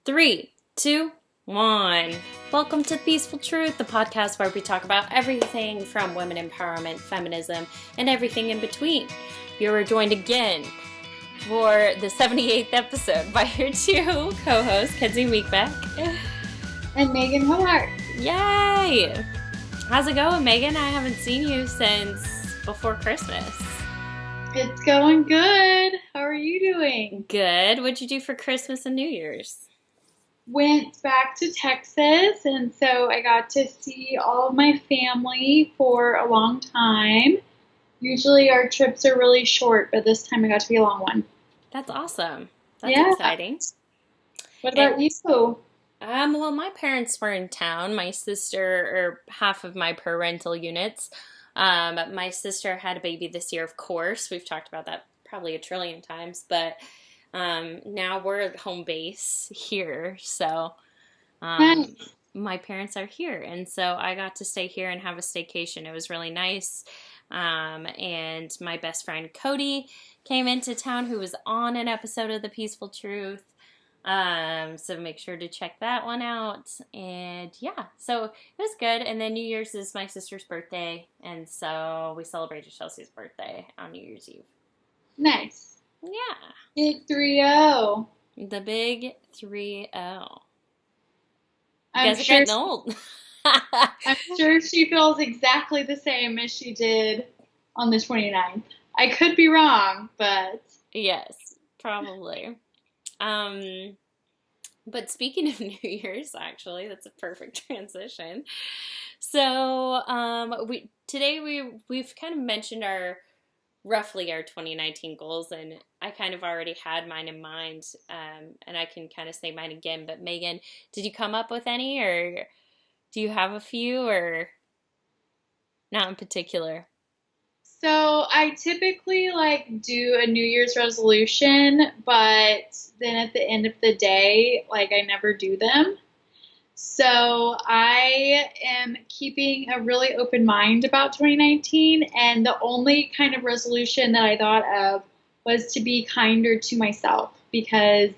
Three, two, one. Welcome to The Peaceful Truth, the podcast where we talk about everything from women empowerment, feminism, and everything in between. You are joined again for the 78th episode by your two co-hosts, Kenzie and Meghan. And Meghan Hobart. Yay! How's it going, Meghan? I haven't seen you since before Christmas. It's going good. How are you doing? Good. What'd you do for Christmas and New Year's? Went back to Texas, and so I got to see all of my family for a long time. Usually our trips are really short, but this time I got to be a long one. That's awesome. That's exciting. What about you? Well, my parents were in town. My sister, or half of my parental units. My sister had a baby this year, of course. We've talked about that probably a trillion times, but now we're at home base here, so Nice. my parents are here, and so I got to stay here and have a staycation. It was really nice, and my best friend Cody came into town, who was on an episode of The Peaceful Truth, so make sure to check that one out, and yeah, so it was good. And then New Year's is my sister's birthday, and so we celebrated Chelsea's birthday on New Year's Eve. Nice. Yeah. Big 3-0. The big 3-0. You I'm guys are sure, getting old. I'm sure she feels exactly the same as she did on the 29th. I could be wrong, but... Yes, probably. But speaking of New Year's, actually, that's a perfect transition. So, we've kind of mentioned roughly our 2019 goals, and I kind of already had mine in mind, and I can kind of say mine again. But Meghan, did you come up with any, or do you have a few, or not in particular? So I typically do a New Year's resolution, but then at the end of the day, I never do them. So I am keeping a really open mind about 2019, and the only kind of resolution that I thought of was to be kinder to myself, because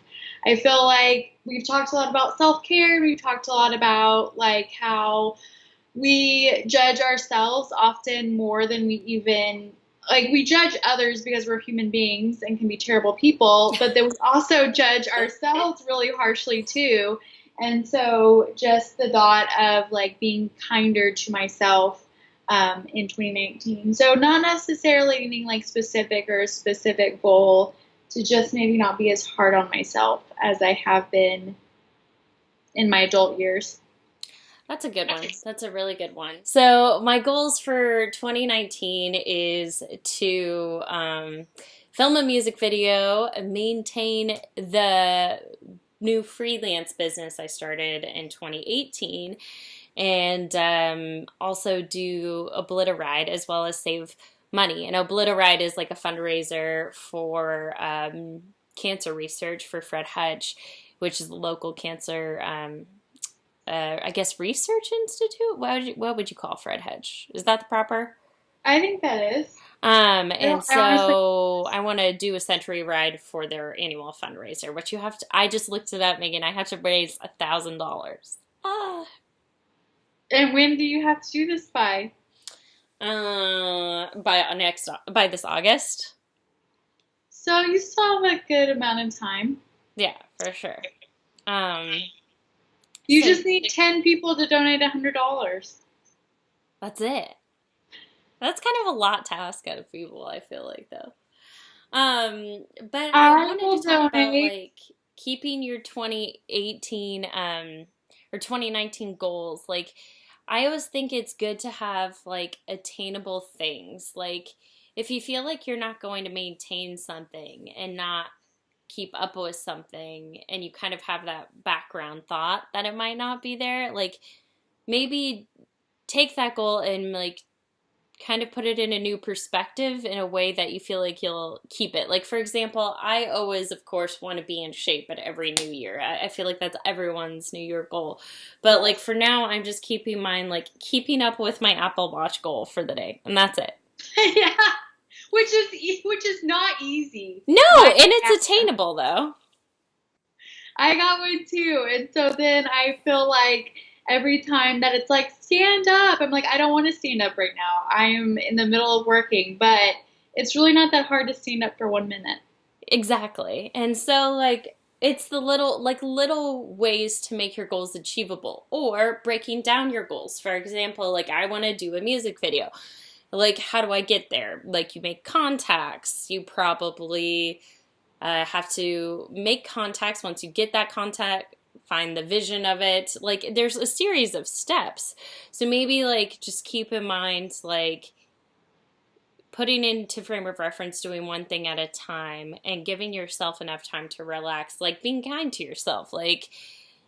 I feel like we've talked a lot about self-care. We've talked a lot about how we judge ourselves often more than we even, we judge others because we're human beings and can be terrible people, but then we also judge ourselves really harshly too. And so just the thought of being kinder to myself in 2019. So not necessarily anything specific or a specific goal, to just maybe not be as hard on myself as I have been in my adult years. That's a good one. That's a really good one. So my goals for 2019 is to film a music video, maintain the new freelance business I started in 2018, and also do Obliteride, as well as save money. And Obliteride is a fundraiser for cancer research for Fred Hutch, which is the local cancer I guess research institute. What would you call Fred Hutch? Is that the proper? I think that is. And so I want to do a century ride for their annual fundraiser, which you have to, I just looked it up, Meghan. I have to raise $1,000. And when do you have to do this by? By this August. So you still have a good amount of time. Yeah, for sure. You just need 10 people to donate $100. That's it. That's kind of a lot to ask out of people, I feel like, though. But I wanted to talk about keeping your 2018 or 2019 goals. I always think it's good to have attainable things. If you feel like you're not going to maintain something and not keep up with something, and you kind of have that background thought that it might not be there, maybe take that goal and kind of put it in a new perspective in a way that you feel like you'll keep it. For example, I always, of course, want to be in shape at every new year. I feel like that's everyone's New Year goal. But for now, I'm just keeping mine, keeping up with my Apple Watch goal for the day. And that's it. Yeah. Which is not easy. No, and it's attainable, though. I got one too. And so then I feel like every time that it's like, stand up, I'm like, I don't want to stand up right now. I am in the middle of working, but it's really not that hard to stand up for 1 minute. Exactly. And so like it's the little ways to make your goals achievable or breaking down your goals. For example, like I want to do a music video. Like how do I get there? Like you make contacts. You probably have to make contacts. Once you get that contact, find the vision of it. Like there's a series of steps. So maybe like just keep in mind like putting into frame of reference, doing one thing at a time and giving yourself enough time to relax, like being kind to yourself, like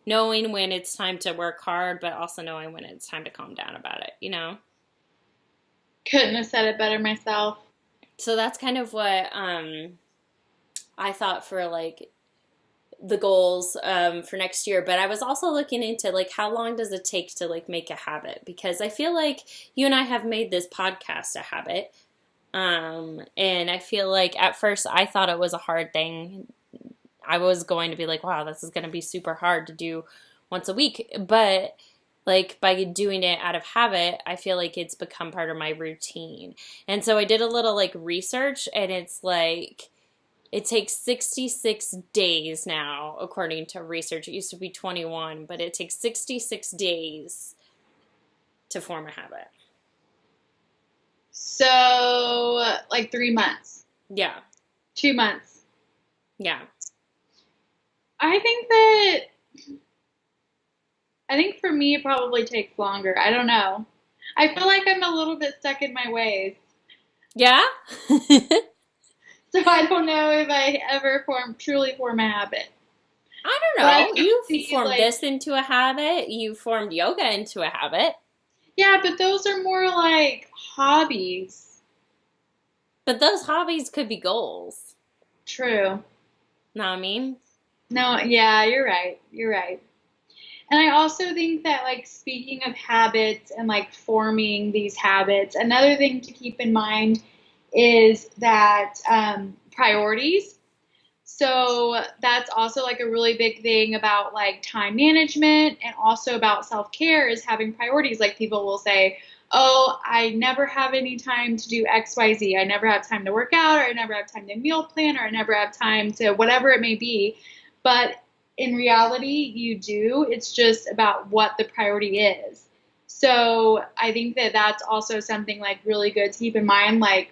knowing when it's time to work hard, but also knowing when it's time to calm down about it, you know? Couldn't have said it better myself. So that's kind of what I thought for like the goals for next year. But I was also looking into like how long does it take to like make a habit? Because I feel like you and I have made this podcast a habit. And I feel like at first I thought it was a hard thing. I was going to be like, wow, this is going to be super hard to do once a week. But like by doing it out of habit, I feel like it's become part of my routine. And so I did a little like research and it's like, it takes 66 days now, according to research. It used to be 21, but it takes 66 days to form a habit. So, like 3 months. Yeah. 2 months. Yeah. I think for me it probably takes longer. I don't know. I feel like I'm a little bit stuck in my ways. Yeah? So I don't know if I ever truly form a habit. I don't know. You formed like, this into a habit. You formed yoga into a habit. Yeah, but those are more like hobbies. But those hobbies could be goals. True. Know what I mean? No, yeah, you're right. You're right. And I also think that, like, speaking of habits and, like, forming these habits, another thing to keep in mind is that priorities. So that's also, like, a really big thing about, like, time management and also about self-care is having priorities. Like, people will say, oh, I never have any time to do X, Y, Z. I never have time to work out, or I never have time to meal plan, or I never have time to whatever it may be. But in reality, you do. It's just about what the priority is. So I think that that's also something like really good to keep in mind. Like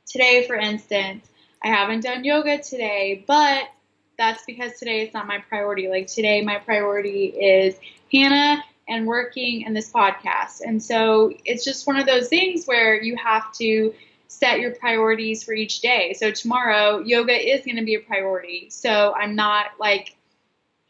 today, for instance, I haven't done yoga today, but that's because today is not my priority. Like today, my priority is Hannah and working and this podcast. And so it's just one of those things where you have to set your priorities for each day. So tomorrow, yoga is going to be a priority. So I'm not like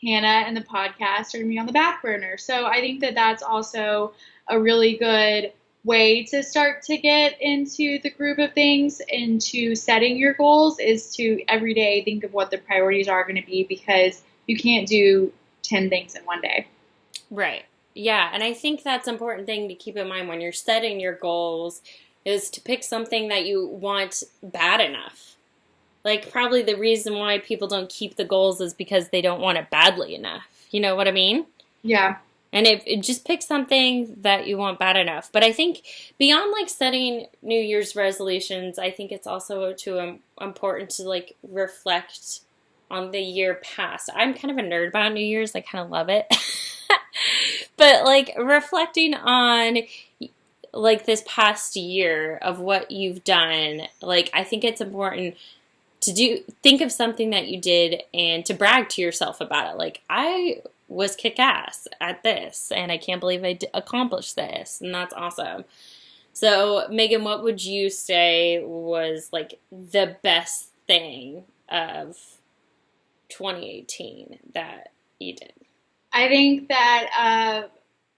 Hannah and the podcast are going to be on the back burner. So I think that that's also a really good way to start to get into the groove of things, into setting your goals, is to every day think of what the priorities are going to be, because you can't do 10 things in one day. Right. Yeah. And I think that's an important thing to keep in mind when you're setting your goals is to pick something that you want bad enough. Like probably the reason why people don't keep the goals is because they don't want it badly enough. You know what I mean? Yeah. And it just pick something that you want bad enough. But I think beyond like setting New Year's resolutions, I think it's also important to like reflect on the year past. I'm kind of a nerd about New Year's. I kind of love it. But like reflecting on like this past year of what you've done, like I think it's important to think of something that you did and to brag to yourself about it. Like I was kick-ass at this and I can't believe I accomplished this, and that's awesome. So Megan, what would you say was like the best thing of 2018 that you did? I think that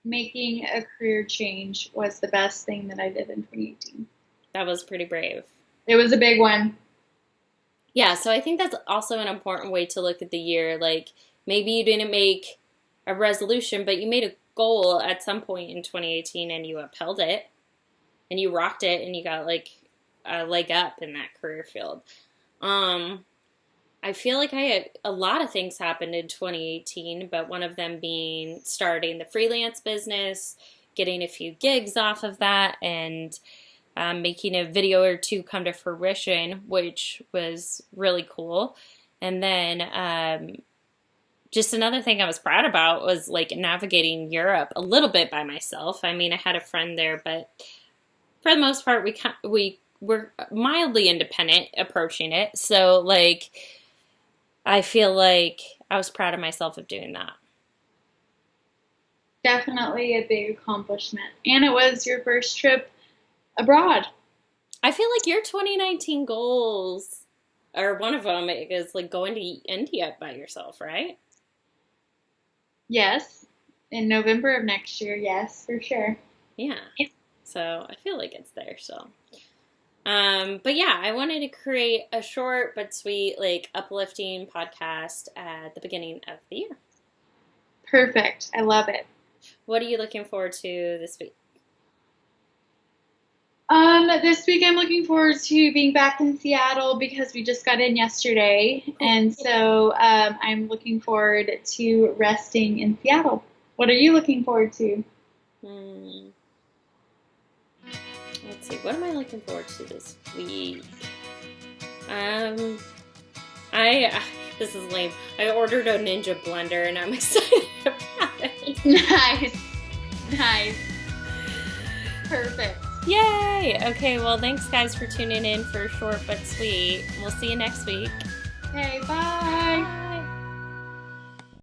making a career change was the best thing that I did in 2018. That was pretty brave. It was a big one. Yeah, so I think that's also an important way to look at the year. Like maybe you didn't make a resolution, but you made a goal at some point in 2018 and you upheld it and you rocked it and you got like a leg up in that career field. I I feel like I had a lot of things happened in 2018, but one of them being starting the freelance business, getting a few gigs off of that, and making a video or two come to fruition, which was really cool. And then just another thing I was proud about was like navigating Europe a little bit by myself. I mean, I had a friend there, but for the most part, we were mildly independent approaching it. So like, I feel like I was proud of myself of doing that. Definitely a big accomplishment. And it was your first trip abroad. I feel like your 2019 goals, or one of them is like going to India by yourself, right? Yes. In November of next year, yes, for sure. Yeah. So I feel like it's there, so. But yeah, I wanted to create a short but sweet, like uplifting podcast at the beginning of the year. Perfect. I love it. What are you looking forward to this week? This week I'm looking forward to being back in Seattle because we just got in yesterday. And so I'm looking forward to resting in Seattle. What are you looking forward to? Let's see. What am I looking forward to this week? This is lame. I ordered a Ninja blender and I'm excited about it. Nice. Perfect. Yay! Okay, well, thanks guys for tuning in for Short But Sweet. We'll see you next week. Okay, bye.